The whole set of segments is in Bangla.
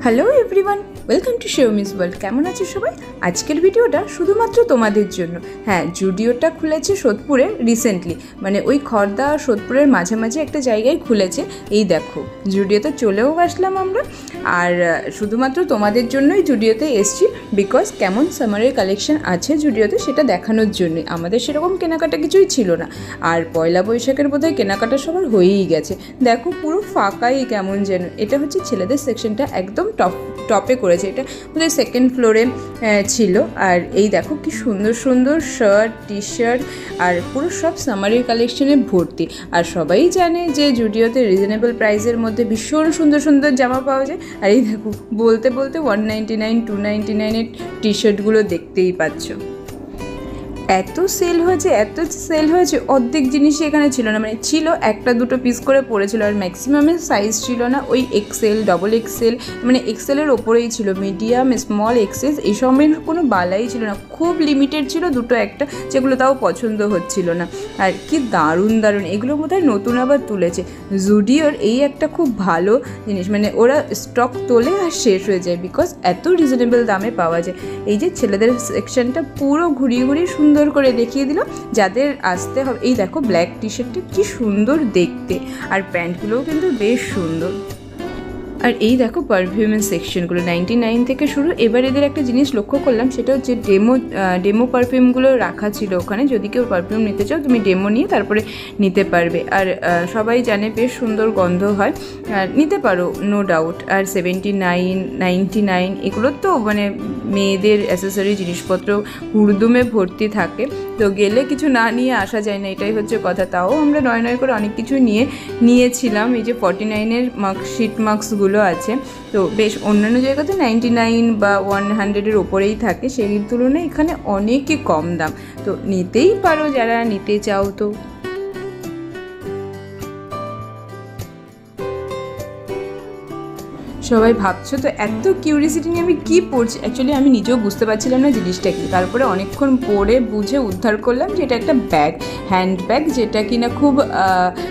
Hello everyone, welcome to Xiaomi's world. কেমন আছো সবাই? আজকের ভিডিওটা শুধুমাত্র তোমাদের জন্য। হ্যাঁ, জুডিওটা খুলেছে সোদপুরে রিসেন্টলি, মানে ওই খড়দা আর সোদপুরের মাঝামাঝি একটা জায়গায় খুলেছে। এই দেখো, জুডিওতে চলেও আসলাম আমরা, আর শুধুমাত্র তোমাদের জন্যই জুডিওতে এসছি, বিকজ কেমন সামারের কালেকশন আছে জুডিওতে সেটা দেখানোর জন্যই। আমাদের সেরকম কেনাকাটা কিছুই ছিল না, আর পয়লা বৈশাখের বোধহয় কেনাকাটা সবার হয়েই গেছে। দেখো পুরো ফাঁকাই কেমন যেন। এটা হচ্ছে ছেলেদের সেকশনটা, একদম টপে করেছে, এটা বোধহয় সেকেন্ড ফ্লোরে ছিল। আর এই দেখো কি সুন্দর সুন্দর শার্ট, টি শার্ট, আর পুরো সব সামারের কালেকশনে ভর্তি। আর সবাই জানে যে জুডিওতে রিজনেবল প্রাইসের মধ্যে ভীষণ সুন্দর সুন্দর জামা পাওয়া যায়। আর এই দেখো বলতে বলতে 199, 299-এর টি শার্টগুলো দেখতেই পাচ্ছ। এত সেল হয়েছে, অর্ধেক জিনিসই এখানে ছিল না, মানে ছিল একটা দুটো পিস করে পড়েছিল, আর ম্যাক্সিমামের সাইজ ছিল না ওই এক্সেল, ডবল এক্সেল, মানে এক্সেলের ওপরেই ছিল। মিডিয়াম, স্মল, এক্সেস এইসবের কোনো বালাই ছিল না, খুব লিমিটেড ছিল দুটো একটা, যেগুলো তাও পছন্দ হচ্ছিল না। আর কি দারুণ দারুণ, এগুলো বোধহয় নতুন আবার তুলেছে। জুডিওর এই একটা খুব ভালো জিনিস, মানে ওরা স্টক তোলে আর শেষ হয়ে যায়, বিকজ এত রিজনেবল দামে পাওয়া যায়। এই যে ছেলেদের সেকশনটা পুরো ঘুরিয়ে ঘুরিয়ে সুন্দর করে দেখিয়ে দিল যাদের আসতে হবে। এই দেখো ব্ল্যাক টি শার্টটা কি সুন্দর দেখতে, আর প্যান্টগুলোও কিন্তু বেশ সুন্দর। আর এই দেখো পারফিউমের সেকশনগুলো 99 থেকে শুরু। এবার এদের একটা জিনিস লক্ষ্য করলাম, সেটা হচ্ছে ডেমো পারফিউমগুলো রাখা ছিল ওখানে। যদি কেউ পারফিউম নিতে চাও তুমি ডেমো নিয়ে তারপরে নিতে পারবে। আর সবাই জানে বেশ সুন্দর গন্ধ হয়, আর নিতে পারো নো ডাউট। আর 79, 99 এগুলো তো মানে মেয়েদের অ্যাসেসরি জিনিসপত্র হুড়দুমে ভর্তি থাকে, তো গেলে কিছু না নিয়ে আসা যায় না, এটাই হচ্ছে কথা। তাও আমরা নয় করে অনেক কিছু নিয়েছিলাম। এই যে 49-এর মার্কশিট মার্কসগুলো আছে, তো বেশ অন্যান্য জায়গাতে 99 বা 100-এর ওপরেই থাকে, সেই তুলনায় এখানে অনেকই কম দাম, তো নিতেই পারো যারা নিতে চাও। তো সবাই ভাবছো তো এত কিউরিয়াসিটি নিয়ে আমি কী পড়ছি, অ্যাকচুয়ালি আমি নিজেও বুঝতে পারছিলাম না জিনিসটা কি। তারপরে অনেকক্ষণ পরে বুঝে উদ্ধার করলাম যে এটা একটা ব্যাগ, হ্যান্ড ব্যাগ, যেটা কিনা খুব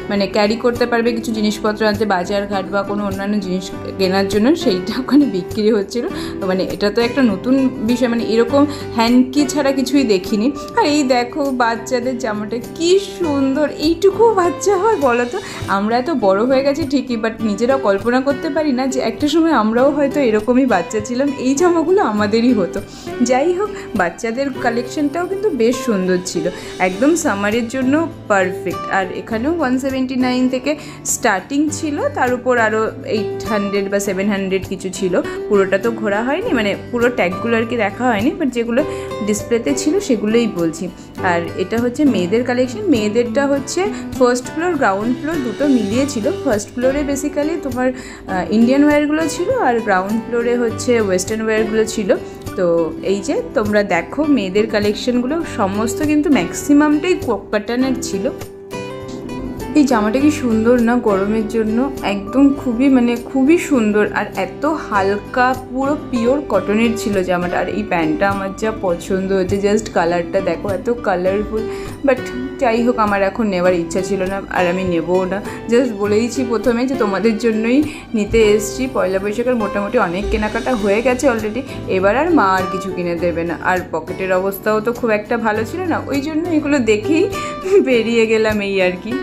মানে ক্যারি করতে পারবে কিছু জিনিসপত্র আনতে, বাজার ঘাট বা কোনো অন্যান্য জিনিস কেনার জন্য, সেইটা ওখানে বিক্রি হচ্ছিল। মানে এটা তো একটা নতুন বিষয়, মানে এরকম হ্যান্ডকি ছাড়া কিছুই দেখিনি। আর এই দেখো বাচ্চাদের জামাটা কি সুন্দর, এইটুকু বাচ্চা হয় বলো তো? আমরা এত বড় হয়ে গেছি ঠিকই, বাট নিজেরাও কল্পনা করতে পারি না যে একটা সময় আমরাও হয়তো এরকমই বাচ্চা ছিলাম, এই জামাগুলো আমাদেরই হতো। যাই হোক, বাচ্চাদের কালেকশনটাও কিন্তু বেশ সুন্দর ছিল, একদম সামারের জন্য পারফেক্ট। আর এখানেও 179 থেকে স্টার্টিং ছিল, তার উপর আরও 800 বা 700 কিছু ছিল। পুরোটা তো ঘোরা হয়নি, মানে পুরো ট্যাগগুলো আর কি দেখা হয়নি, বাট যেগুলো ডিসপ্লেতে ছিল সেগুলোই বলছি। আর এটা হচ্ছে মেয়েদের কালেকশন। মেয়েদেরটা হচ্ছে ফার্স্ট ফ্লোর, গ্রাউন্ড ফ্লোর দুটো মিলিয়ে ছিল। ফার্স্ট ফ্লোরে বেসিক্যালি তোমার ইন্ডিয়ান ওয়্যারগুলো ছিল, আর গ্রাউন্ড ফ্লোরে হচ্ছে ওয়েস্টার্ন ওয়্যারগুলো ছিল। তো এই যে তোমরা দেখো মেয়েদের কালেকশনগুলো সমস্ত কিন্তু ম্যাক্সিমামটাই কটনের ছিল। এই জামাটা কি সুন্দর না গরমের জন্য, একদম খুবই সুন্দর, আর এত হালকা, পুরো পিওর কটনের ছিল জামাটা। আর এই প্যান্টটা আমার যা পছন্দ হয়েছে, জাস্ট কালারটা দেখো এত কালারফুল। বাট যাই হোক, আমার এখন নেওয়ার ইচ্ছা ছিল না, আর আমি নেবও না। জাস্ট বলেইছি প্রথমে যে তোমাদের জন্যই নিতে এসছি। পয়লা বৈশাখের মোটামুটি অনেক কেনাকাটা হয়ে গেছে অলরেডি, এবার আর মা আর কিছু কিনে দেবে না। আর পকেটের অবস্থাও তো খুব একটা ভালো ছিল না, ওই জন্য এগুলো দেখেই বেরিয়ে গেলাম, এই আর কি।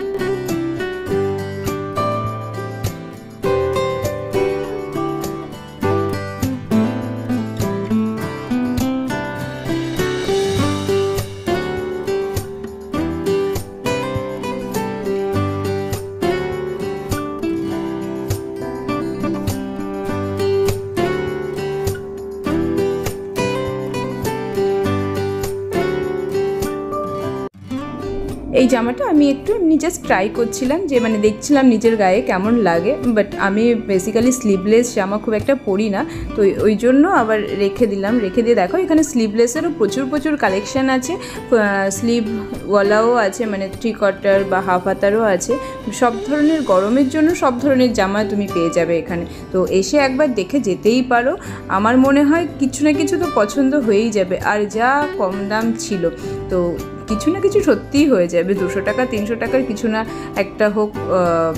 এই জামাটা আমি একটু এমনি জাস্ট ট্রাই করছিলাম, যে মানে দেখছিলাম নিজের গায়ে কেমন লাগে। বাট আমি বেসিক্যালি স্লিভলেস জামা খুব একটা পরি না, তো ওই জন্য আবার রেখে দিয়ে দেখো এখানে স্লিভলেসেরও প্রচুর কালেকশান আছে, স্লিভওয়ালাও আছে, মানে 3/4 বা হাফ হাতারও আছে। সব ধরনের গরমের জন্য সব ধরনের জামা তুমি পেয়ে যাবে এখানে, তো এসে একবার দেখে যেতেই পারো। আমার মনে হয় কিছু না কিছু তো পছন্দ হয়েই যাবে, আর যা কম দাম ছিল, তো কিছু না কিছু সত্যিই হয়ে যাবে। 200 টাকা 300 টাকার কিছু না একটা হোক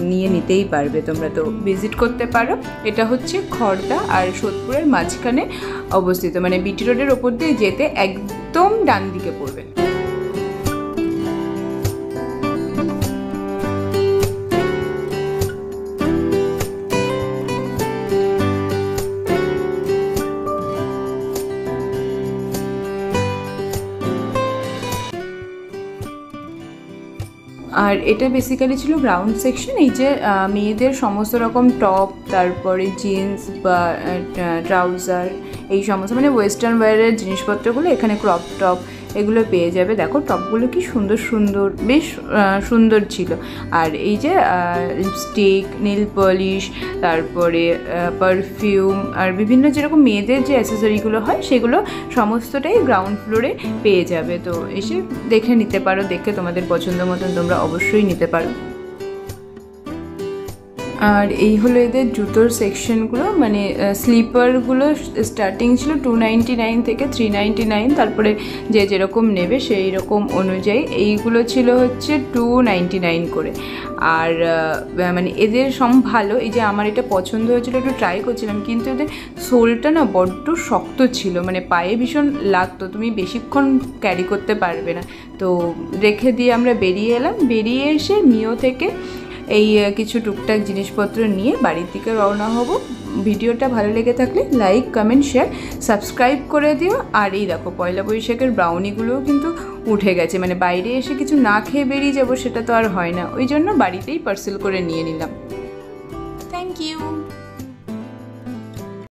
নিয়ে নিতেই পারবে। তোমরা তো ভিজিট করতে পারো। এটা হচ্ছে খড়দা আর সোদপুরের মাঝখানে অবস্থিত, মানে বিটি রোডের ওপর দিয়ে যেতে একদম ডান দিকে পড়বে। আর এটা বেসিক্যালি ছিল গ্রাউন্ড সেকশন। এই যে মেয়েদের সমস্ত রকম টপ, তারপরে জিন্স বা ট্রাউজার, এই সমস্ত মানে ওয়েস্টার্ন ওয়্যারের জিনিসপত্রগুলো এখানে, ক্রপ টপ এগুলো পেয়ে যাবে। দেখো টপগুলো কি সুন্দর সুন্দর, বেশ সুন্দর ছিল। আর এই যে লিপস্টিক, নেল পলিশ, তারপরে পারফিউম আর বিভিন্ন যেরকম মেয়েদের যে অ্যাসেসরিগুলো হয় সেগুলো সমস্তটাই গ্রাউন্ড ফ্লোরে পেয়ে যাবে। তো এসে দেখে নিতে পারো, দেখে তোমাদের পছন্দ মতন তোমরা অবশ্যই নিতে পারো। আর এই হলো এদের জুতোর সেকশনগুলো, মানে স্লিপারগুলো স্টার্টিং ছিল 299 থেকে 399, তারপরে যে যেরকম নেবে সেই রকম অনুযায়ী এইগুলো ছিল হচ্ছে 299 করে। আর মানে এদের ভালো। এই যে আমার এটা পছন্দ হয়েছিল, একটু ট্রাই করছিলাম, কিন্তু এদের সোলটা না বড্ড শক্ত ছিল, মানে পায়ে ভীষণ লাগতো, তুমি বেশিক্ষণ ক্যারি করতে পারবে না। তো রেখে দিয়ে আমরা বেরিয়ে এলাম। বেরিয়ে এসে মিও থেকে এই কিছু টুকটাক জিনিসপত্র নিয়ে বাড়ির দিকে রওনা হব। ভিডিওটা ভালো লেগে থাকলে লাইক, কমেন্ট, শেয়ার, সাবস্ক্রাইব করে দিও। আর এই দেখো পয়লা বৈশাখের ব্রাউনিগুলোও কিন্তু উঠে গেছে, মানে বাইরে এসে কিছু না খেয়ে বেরিয়ে যাবো সেটা তো আর হয় না, ওই জন্য বাড়িতেই পার্সেল করে নিয়ে নিলাম।